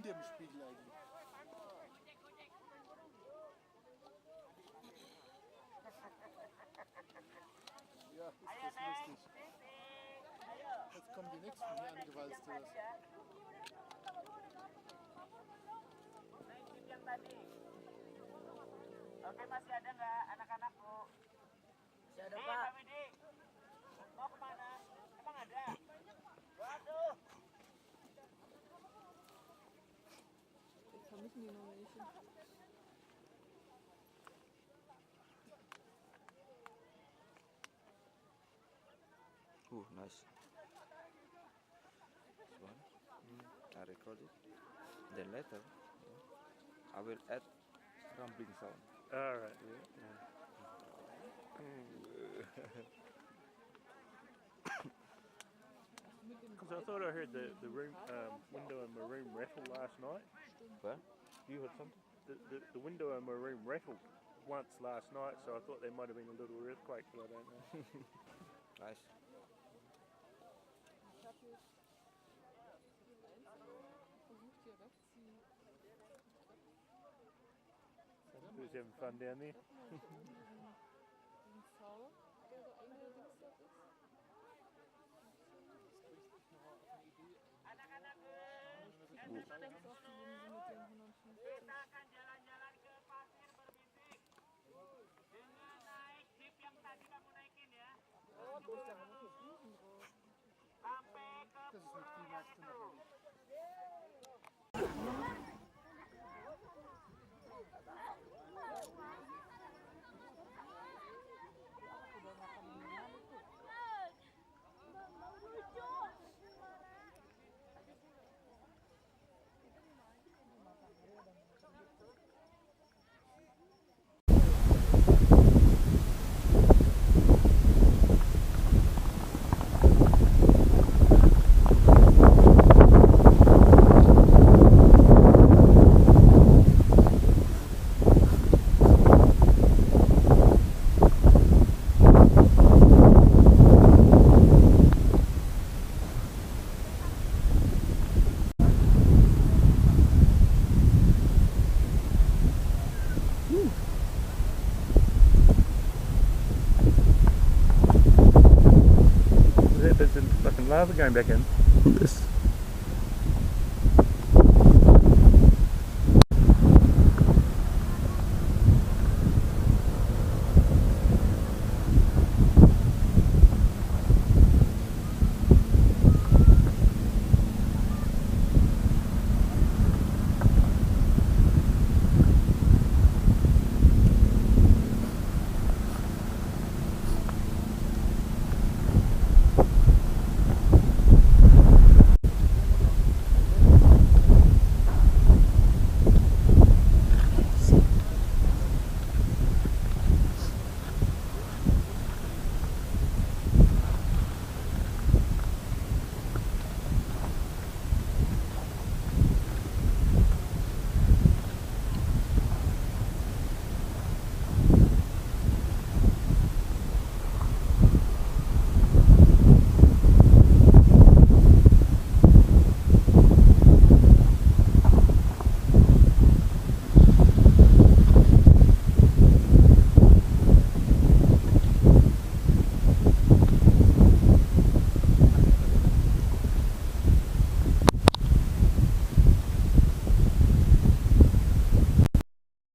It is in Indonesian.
dir im Spiegel eigentlich? Ja, ist das lustig. Jetzt kommen die nächsten hier angewalzt oder was? Yang tadi. Oke, masih ada nggak anak-anakku? Masih ada, Pak. Pak Widi. Mau kemana? Emang ada? Waduh. Vermissen die noch welche? Nice. This one. I record it. Then later, I will add rumbling sound. Alright, Because I thought I heard the room window in my room rattle last night. What? You heard something? The window in my room rattled once last night, so I thought there might have been a little earthquake, but I don't know. Nice. Ich habe jetzt versucht hier wegziehen. Who's having fun down there? Diesen Zaun, der so eingedingstert ist. Anak-anakku, Das ist auch die Linse mit den 150. kita akan jalan-jalan ke pasir berbisik dengan naik jeep yang tadi kamu naikin ya. Oh, da ist da noch so Fliesen drauf. Sampai ke Das ist mit Klimax natürlich. There's some fucking lava going back in. Yes.